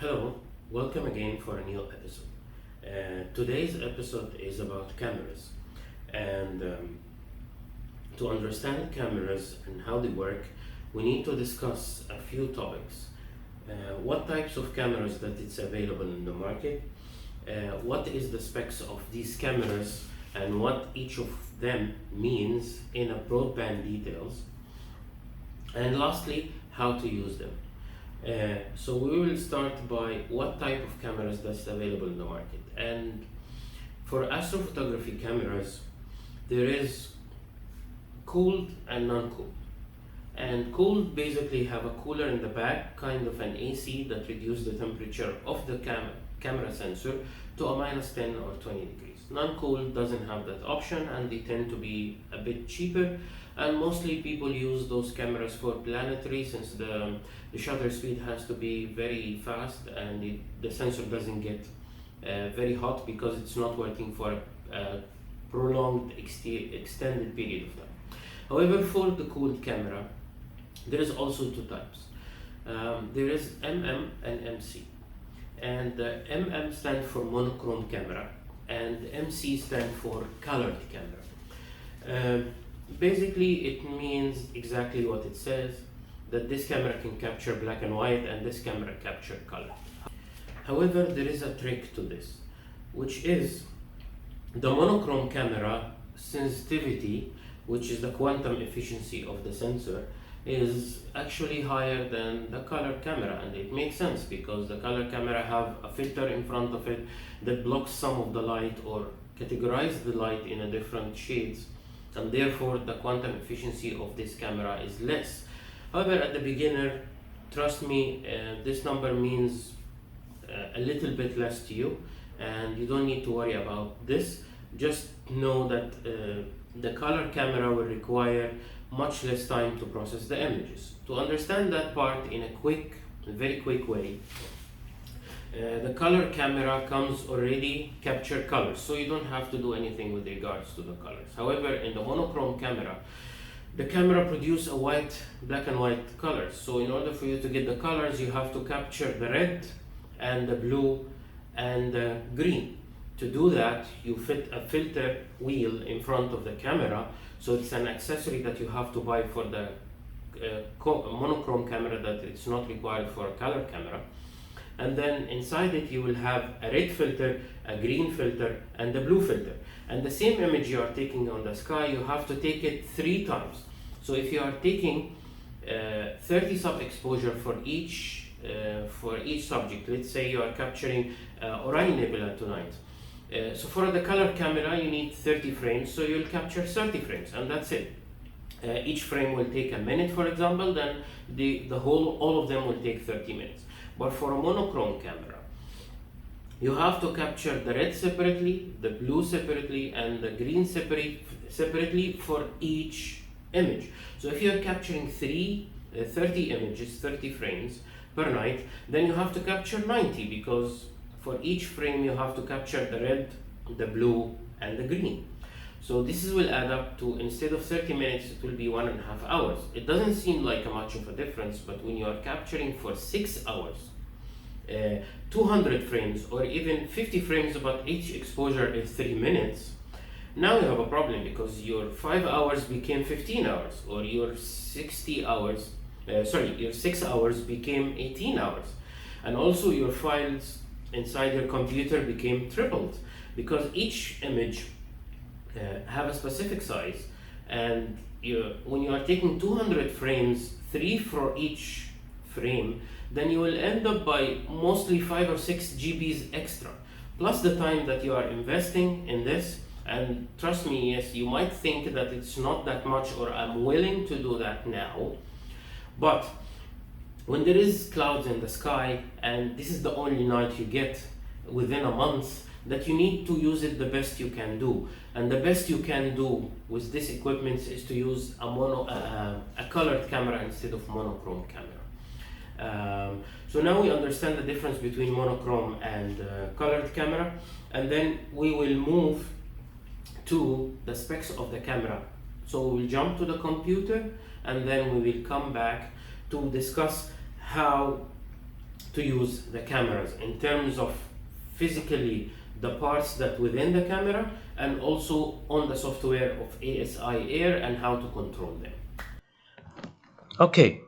Hello, welcome again for a new episode. Today's episode is about cameras, and to understand cameras and how they work, we need to discuss a few topics. What types of cameras that it's available in the market, what is the specs of these cameras, and what each of them means in a broadband details, and lastly, how to use them. So we will start by what type of cameras that's available in the market. And for astrophotography cameras, there is cooled and non-cooled. And cooled basically have a cooler in the back, kind of an AC that reduces the temperature of the camera sensor to a minus 10 or 20 degrees. Non-cooled doesn't have that option, and they tend to be a bit cheaper, and mostly people use those cameras for planetary, since the shutter speed has to be very fast and the sensor doesn't get very hot because it's not working for a prolonged extended period of time. However, for the cooled camera, there is also two types. There is MM and MC, and MM stands for monochrome camera and MC stands for colored camera. Basically, it means exactly what it says, that this camera can capture black and white and this camera capture color. However, there is a trick to this, which is the monochrome camera sensitivity, which is the quantum efficiency of the sensor, is actually higher than the color camera. And it makes sense because the color camera have a filter in front of it that blocks some of the light or categorize the light in a different shades, and therefore the quantum efficiency of this camera is less. However, at the beginner, trust me, this number means a little bit less to you, and you don't need to worry about this. Just know that the color camera will require much less time to process the images. To understand that part in a very quick way, the color camera comes already captured colors, so you don't have to do anything with regards to the colors. However, in the monochrome camera, the camera produces a black and white colors. So in order for you to get the colors, you have to capture the red and the blue and the green. To do that, you fit a filter wheel in front of the camera. So it's an accessory that you have to buy for the monochrome camera, that it's not required for a color camera. And then inside it you will have a red filter, a green filter, and a blue filter. And the same image you are taking on the sky, you have to take it 3 times. So if you are taking 30 sub exposure for each subject, let's say you are capturing Orion Nebula tonight. So for the color camera you need 30 frames, so you'll capture 30 frames, and that's it. Each frame will take a minute, for example, then all of them will take 30 minutes. But for a monochrome camera, you have to capture the red separately, the blue separately, and the green separately for each image. So if you are capturing 30 images, 30 frames per night, then you have to capture 90, because for each frame you have to capture the red, the blue, and the green. So this will add up to, instead of 30 minutes, it will be 1.5 hours. It doesn't seem like much of a difference, but when you are capturing for 6 hours, 200 frames or even 50 frames, but each exposure is 3 minutes, now you have a problem, because your 5 hours became 15 hours, or your 6 hours became 18 hours. And also your files inside your computer became tripled, because each image have a specific size, and when you are taking 200 frames, 3 for each frame, then you will end up by mostly 5 or 6 GBs extra, plus the time that you are investing in this. And trust me, yes, you might think that it's not that much, or I'm willing to do that now, but when there is clouds in the sky and this is the only night you get within a month, that you need to use it the best you can do. And the best you can do with this equipment is to use a colored camera instead of monochrome camera. So now we understand the difference between monochrome and colored camera, and then we will move to the specs of the camera. So we'll jump to the computer, and then we will come back to discuss how to use the cameras in terms of physically the parts that within the camera, and also on the software of ASIAIR and how to control them. Okay,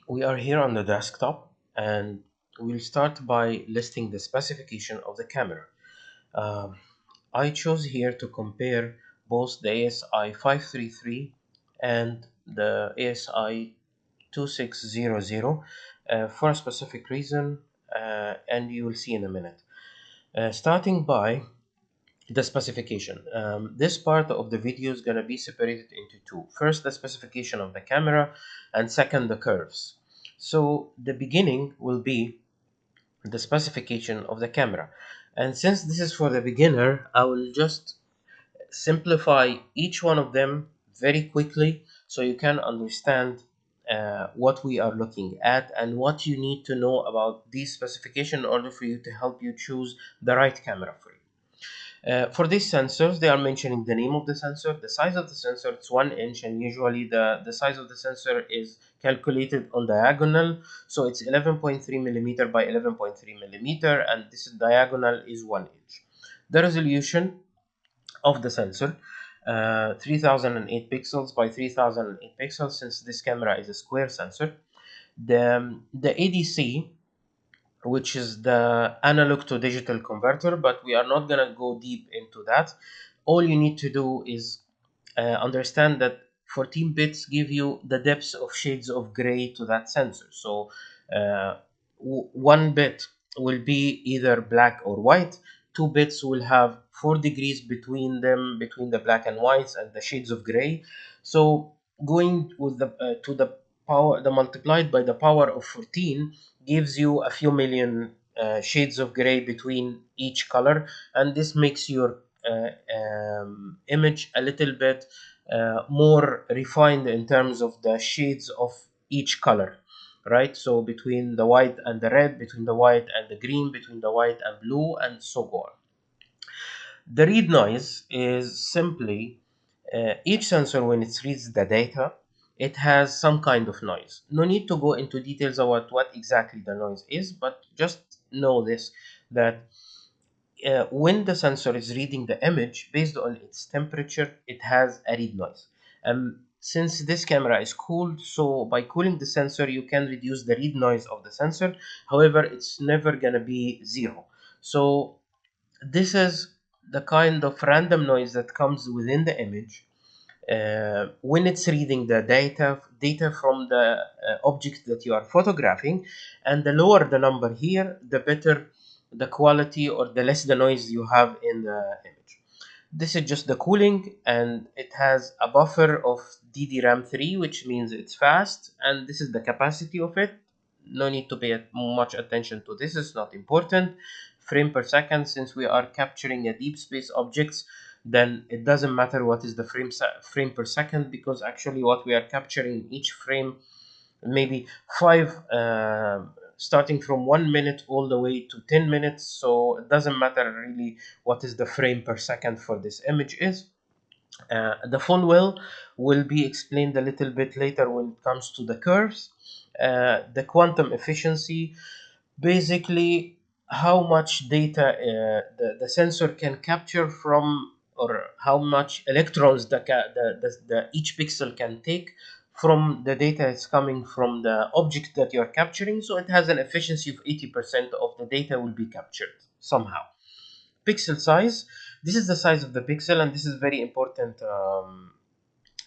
we are here on the desktop, and we'll start by listing the specification of the camera. Um, I chose here to compare both the ASI 533 and the ASI 2600 for a specific reason, and you will see in a minute. Starting by the specification. This part of the video is going to be separated into two. First, the specification of the camera, and second, the curves. So the beginning will be the specification of the camera. And since this is for the beginner, I will just simplify each one of them very quickly so you can understand what we are looking at and what you need to know about these specifications in order for you to help you choose the right camera for you. For these sensors, they are mentioning the name of the sensor, the size of the sensor, it's 1 inch, and usually the size of the sensor is calculated on diagonal. So it's 11.3 millimeter by 11.3 millimeter, and this diagonal is 1 inch. The resolution of the sensor, 3008 pixels by 3008 pixels, since this camera is a square sensor. The ADC, which is the analog to digital converter, but we are not going to go deep into that. All you need to do is understand that 14 bits give you the depths of shades of gray to that sensor. So 1 bit will be either black or white. 2 bits will have 4 degrees between them, between the black and whites and the shades of gray. So going with the to the power, the multiplied by the power of 14 gives you a few million shades of gray between each color, and this makes your image a little bit more refined in terms of the shades of each color, right? So between the white and the red, between the white and the green, between the white and blue, and so on. The read noise is simply each sensor, when it reads the data, it has some kind of noise. No need to go into details about what exactly the noise is, but just know this, that when the sensor is reading the image based on its temperature, it has a read noise. Since this camera is cooled, so by cooling the sensor, you can reduce the read noise of the sensor. However, it's never gonna be zero. So this is the kind of random noise that comes within the image when it's reading the data from the object that you are photographing. And the lower the number here, the better the quality, or the less the noise you have in the image. This is just the cooling, and it has a buffer of DDRAM3, which means it's fast, and this is the capacity of it. No need to pay much attention to this, it's not important. Frame per second, since we are capturing a deep space objects, then it doesn't matter what is the frame per second, because actually what we are capturing each frame, maybe five starting from 1 minute all the way to 10 minutes. So it doesn't matter really what is the frame per second for this image is. The full well will be explained a little bit later when it comes to the curves. The quantum efficiency, basically how much data the sensor can capture from, or how much electrons the each pixel can take from the data is coming from the object that you're capturing. So it has an efficiency of 80% of the data will be captured somehow. Pixel size, this is the size of the pixel, and this is very important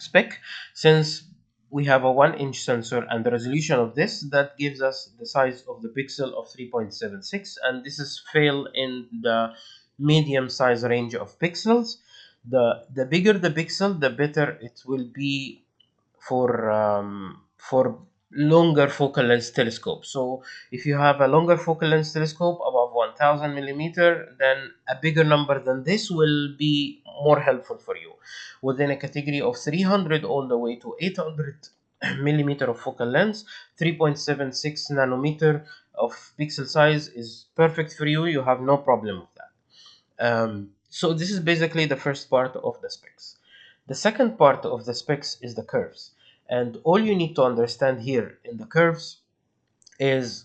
spec, since we have a 1 inch sensor, and the resolution of this, that gives us the size of the pixel of 3.76, and this is fail in the medium size range of pixels. The bigger the pixel, the better it will be for longer focal length telescope. So if you have a longer focal length telescope above 1000 millimeter, then a bigger number than this will be more helpful for you. Within a category of 300 all the way to 800 millimeter of focal length, 3.76 nanometer of pixel size is perfect for you. You have no problem with that. So this is basically the first part of the specs. The second part of the specs is the curves. And all you need to understand here in the curves is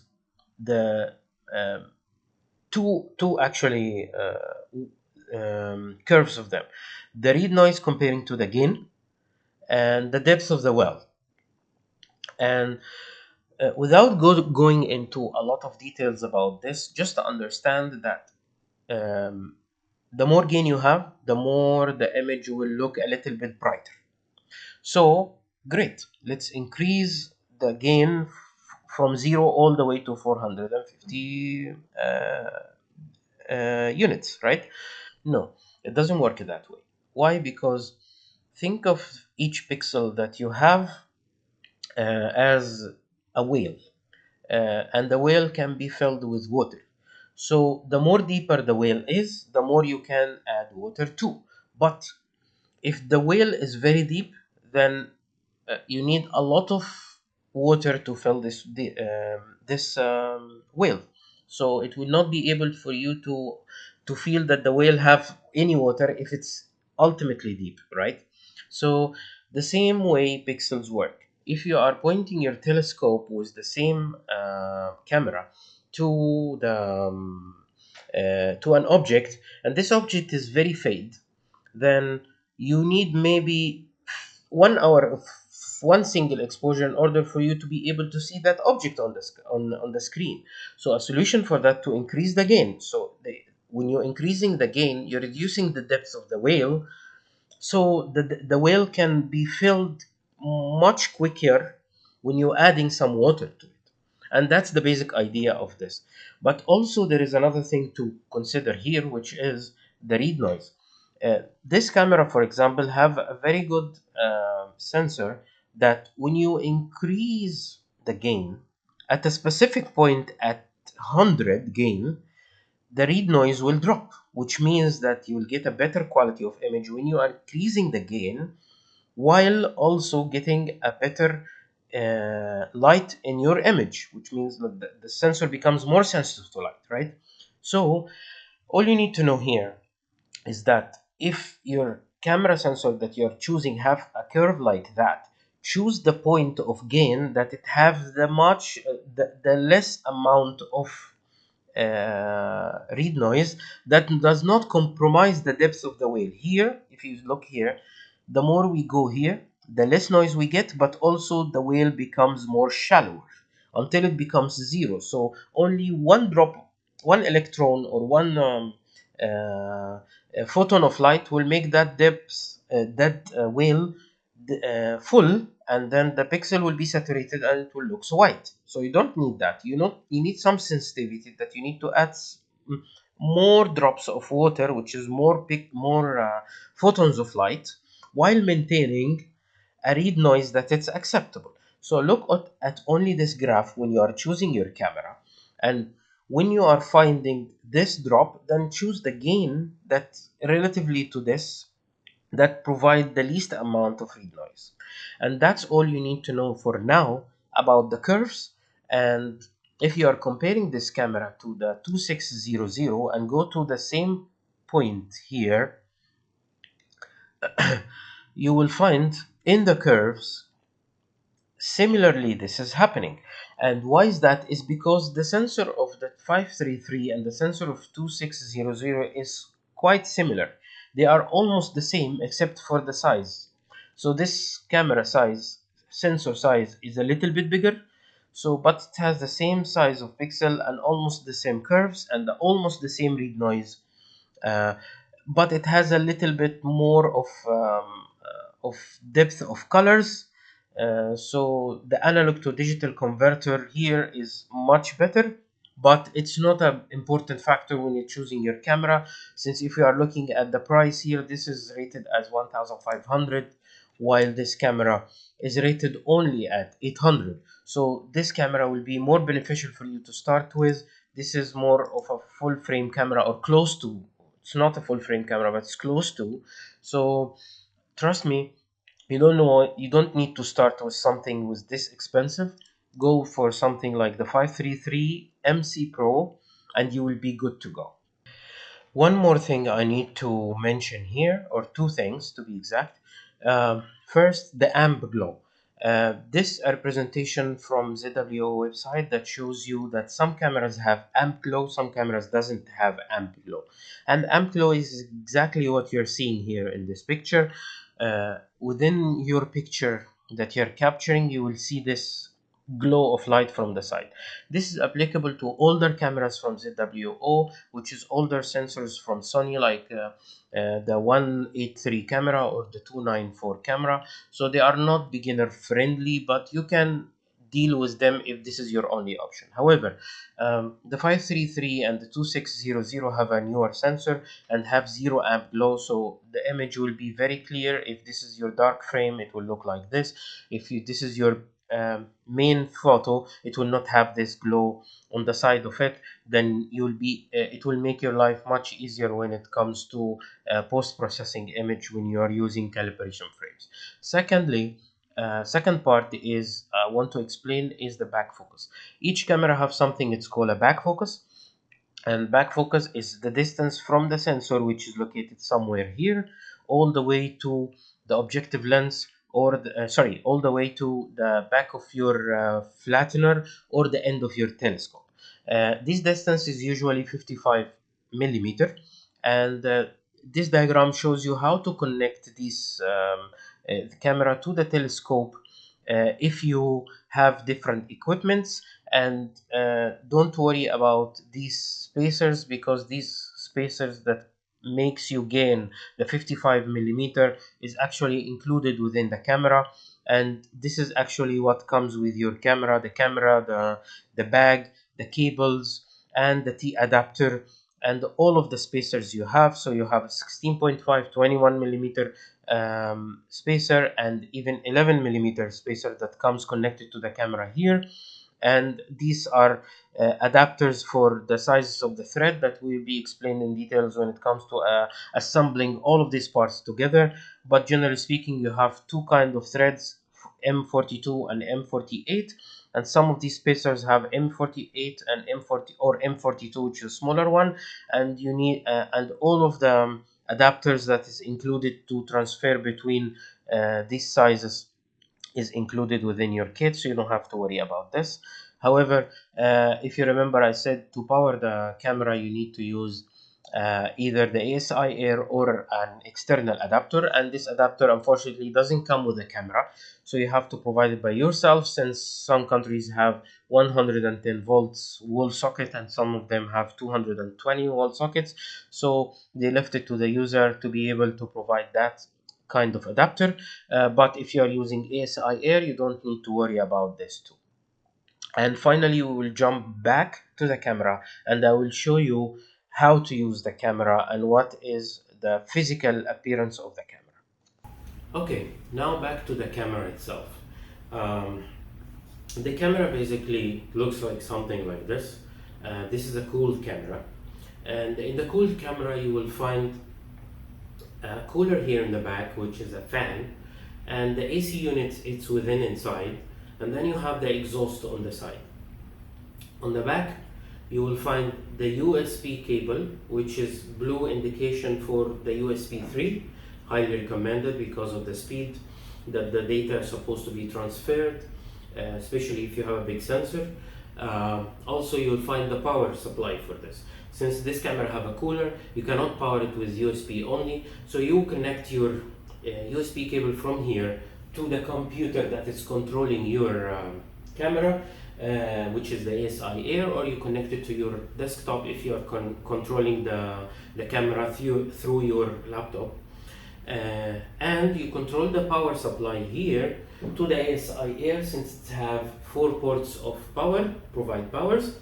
the um, two actually curves of them: the read noise comparing to the gain, and the depth of the well. And without going into a lot of details about this, just to understand that um, the more gain you have, the more the image will look a little bit brighter. So great, let's increase the gain from 0 all the way to 450 units, right? No, it doesn't work that way. Why? Because think of each pixel that you have as a whale, and the whale can be filled with water. So the more deeper the whale is, the more you can add water to. But if the whale is very deep, then you need a lot of water to fill this whale. So it will not be able for you to feel that the whale have any water if it's ultimately deep, right? So the same way pixels work. If you are pointing your telescope with the same camera to to an object, and this object is very fade, then you need maybe 1 hour of one single exposure in order for you to be able to see that object on on the screen. So a solution for that, to increase the gain. So when you're increasing the gain, you're reducing the depth of the whale, so the whale can be filled much quicker when you're adding some water to it. And that's the basic idea of this. But also there is another thing to consider here, which is the read noise. This camera, for example, have a very good sensor that when you increase the gain at a specific point at 100 gain, the read noise will drop, which means that you will get a better quality of image when you are increasing the gain, while also getting a better light in your image, which means that the sensor becomes more sensitive to light, right? So all you need to know here is that if your camera sensor that you're choosing have a curve like that, choose the point of gain that it have the less amount of read noise that does not compromise the depth of the whale. Here, if you look here, the more we go here, the less noise we get, but also the whale becomes more shallow until it becomes zero. So only one drop, one electron, or one photon of light will make that depth, that whale full, and then the pixel will be saturated and it will look white. So you don't need that. You need some sensitivity, that you need to add more drops of water, which is more photons of light, while maintaining a read noise that it's acceptable. So look at only this graph when you are choosing your camera, and when you are finding this drop, then choose the gain that relatively to this, that provide the least amount of read noise. And that's all you need to know for now about the curves. And if you are comparing this camera to the 2600 and go to the same point here, you will find in the curves similarly this is happening. And why is that? Is because the sensor of the 533 and the sensor of 2600 is quite similar. They are almost the same except for the size. So this camera size, sensor size, is a little bit bigger, so but it has the same size of pixel and almost the same curves and almost the same read noise, uh, but it has a little bit more of depth of colors. So the analog to digital converter here is much better, but it's not an important factor when you're choosing your camera, since if you are looking at the price here, this is rated as 1500, while this camera is rated only at 800. So this camera will be more beneficial for you to start with. This is more of a full frame camera, or close to. It's not a full frame camera, but it's close to. So trust me, you don't need to start with something with this expensive. Go for something like the 533 MC Pro and you will be good to go. One more thing I need to mention here, or two things to be exact. First, the amp glow. This a representation from ZWO website that shows you that some cameras have amp glow, some cameras doesn't have amp glow. And amp glow is exactly what you're seeing here in this picture. Within your picture that you're capturing, you will see this glow of light from the side. This is applicable to older cameras from ZWO, which is older sensors from Sony, like the 183 camera or the 294 camera. So they are not beginner friendly, but you can deal with them if this is your only option. However, the 533 and the 2600 have a newer sensor and have zero amp glow, so the image will be very clear. If this is your dark frame, it will look like this. If this is your main photo, it will not have this glow on the side of it. Then it will make your life much easier when it comes to post-processing image when you are using calibration frames. Secondly, second part is I want to explain is the back focus. Each camera have something it's called a back focus, and back focus is the distance from the sensor, which is located somewhere here, all the way to the objective lens, or all the way to the back of your flattener or the end of your telescope. This distance is usually 55 millimeter, and this diagram shows you how to connect this the camera to the telescope if you have different equipments. And don't worry about these spacers, because these spacers that makes you gain the 55 millimeter is actually included within the camera, and this is actually what comes with your camera: the bag, the cables, and the T adapter, and all of the spacers you have. So you have a 16.5 21 millimeter spacer, and even 11 millimeter spacer that comes connected to the camera here. And these are adapters for the sizes of the thread that will be explained in details when it comes to assembling all of these parts together. But generally speaking, you have two kind of threads, M42 and M48, and some of these spacers have M48 and M40 or M42, which is a smaller one. And you need and all of the adapters that is included to transfer between these sizes is included within your kit, so you don't have to worry about this. However, if you remember, I said to power the camera you need to use either the ASIAIR or an external adapter, and this adapter unfortunately doesn't come with the camera, so you have to provide it by yourself, since some countries have 110 volts wall socket and some of them have 220 wall sockets. So they left it to the user to be able to provide that kind of adapter. But if you are using ASIAIR, you don't need to worry about this too. And finally, we will jump back to the camera, and I will show you how to use the camera and what is the physical appearance of the camera. Okay, now back to the camera itself. Um, the camera basically looks like something like this. This is a cooled camera, and in the cooled camera you will find a cooler here in the back, which is a fan, and the AC unit it's within inside, and then you have the exhaust on the side. On the back you will find the USB cable, which is blue indication for the USB 3, highly recommended because of the speed that the data is supposed to be transferred, especially if you have a big sensor. Also, you'll find the power supply for this. Since this camera have a cooler, you cannot power it with USB only, so you connect your USB cable from here to the computer that is controlling your camera, which is the ASIAIR, or you connect it to your desktop if you are controlling the camera through your laptop. And you control the power supply here to the ASIAIR, since it have 4 ports of power, provide powers,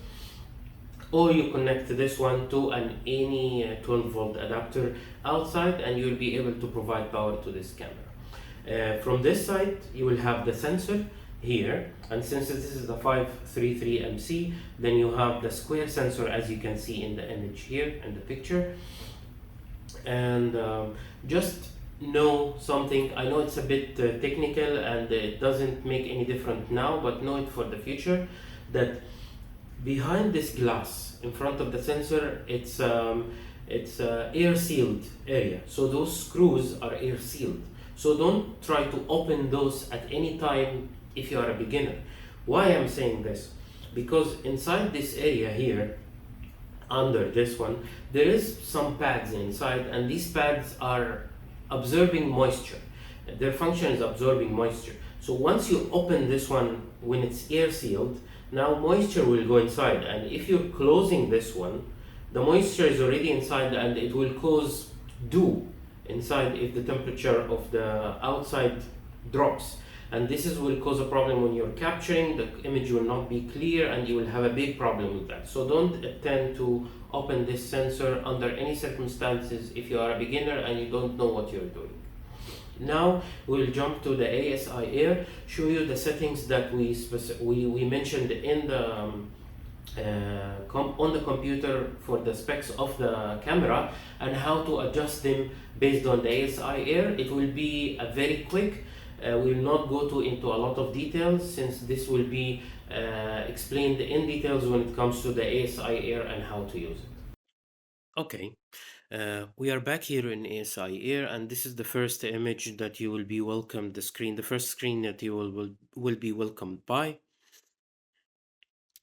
or you connect this one to any 12 volt adapter outside, and you'll be able to provide power to this camera. From this side you will have the sensor here, and since this is the 533MC, then you have the square sensor, as you can see in the image here in the picture. And just know something, I know it's a bit technical and it doesn't make any difference now, but know it for the future, that behind this glass in front of the sensor, it's air sealed area, so those screws are air sealed, So don't try to open those at any time if you are a beginner. Why I'm saying this? Because inside this area here, under this one, there is some pads inside, and these pads are absorbing moisture. Their function is absorbing moisture. So once you open this one when it's air sealed, now moisture will go inside, and if you're closing this one, the moisture is already inside and it will cause dew inside if the temperature of the outside drops, and this is will cause a problem when you're capturing. The image will not be clear and you will have a big problem with that. So don't attempt to open this sensor under any circumstances if you are a beginner and you don't know what you're doing. Now we'll jump to the ASIAIR, show you the settings that we mentioned in the on the computer for the specs of the camera, and how to adjust them based on the ASIAIR. It will be a very quick. We will not go into a lot of details, since this will be explained in details when it comes to the ASIAIR and how to use it. Okay, we are back here in ASIAIR, and this is the first image that you will be welcomed, the first screen that you will be welcomed by.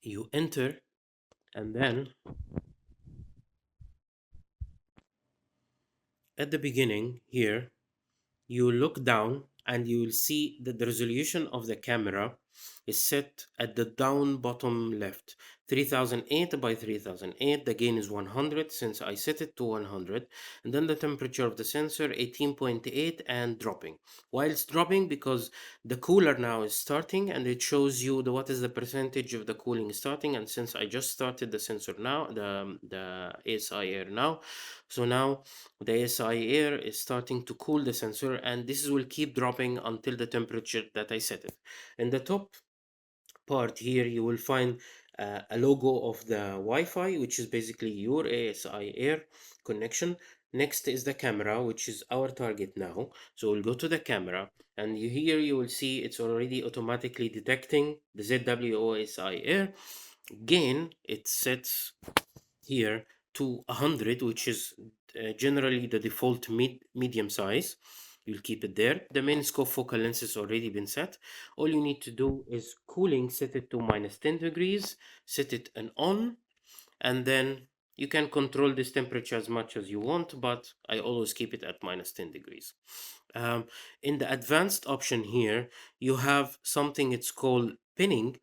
You enter, and then at the beginning here, you look down and you will see that the resolution of the camera is set at the down bottom left, 3008 by 3008. The gain is 100 since I set it to 100, and then the temperature of the sensor 18.8 and dropping. Why it's dropping? Because the cooler now is starting, and it shows you what is the percentage of the cooling starting. And since I just started the sensor now, the ASIAIR now, so now the ASIAIR is starting to cool the sensor, and this will keep dropping until the temperature that I set it. In the top part here, you will find a logo of the Wi-Fi, which is basically your ASIAIR connection. Next is the camera, which is our target now. So we'll go to the camera, and here you will see it's already automatically detecting the ZWO-ASIAIR. Gain, it sets here to 100, which is generally the default medium size. You'll keep it there. The main scope focal length has already been set. All you need to do is cooling, set it to -10 degrees, set it on, and then you can control this temperature as much as you want, but I always keep it at -10 degrees. In the advanced option here, you have something it's called pinning,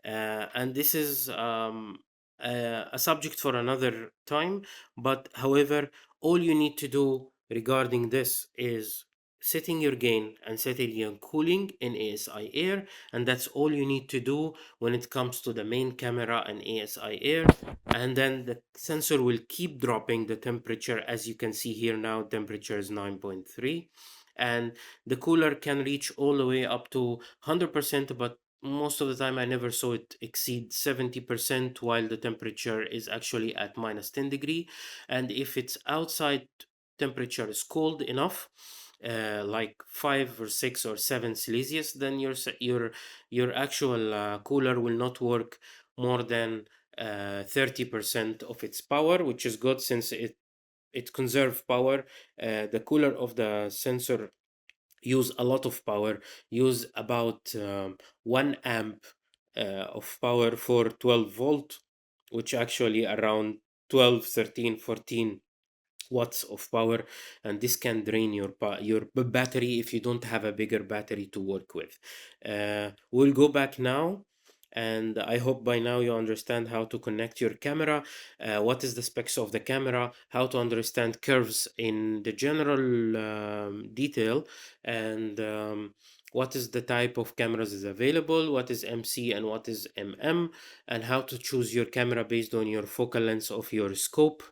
and this is a subject for another time. But however, all you need to do regarding this is setting your gain and setting your cooling in ASIAIR, and that's all you need to do when it comes to the main camera and ASIAIR. And then the sensor will keep dropping the temperature. As you can see here now, temperature is 9.3, and the cooler can reach all the way up to 100%, but most of the time I never saw it exceed 70%, while the temperature is actually at -10 degree. And if it's outside temperature is cold enough, like 5 or 6 or 7 Celsius, then your actual cooler will not work more than 30% of its power, which is good since it conserve power. The cooler of the sensor use a lot of power, use about 1 amp of power for 12 volt, which actually around 12, 13, 14 watts of power, and this can drain your battery if you don't have a bigger battery to work with. We'll go back now, and I hope by now you understand how to connect your camera, what is the specs of the camera, how to understand curves in the general detail, and what is the type of cameras is available, what is MC and what is MM, and how to choose your camera based on your focal length of your scope,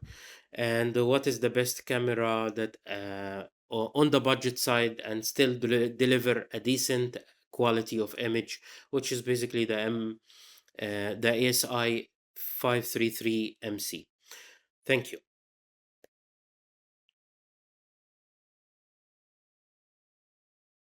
and what is the best camera that on the budget side and still deliver a decent quality of image, which is basically the ASI 533 MC. Thank you.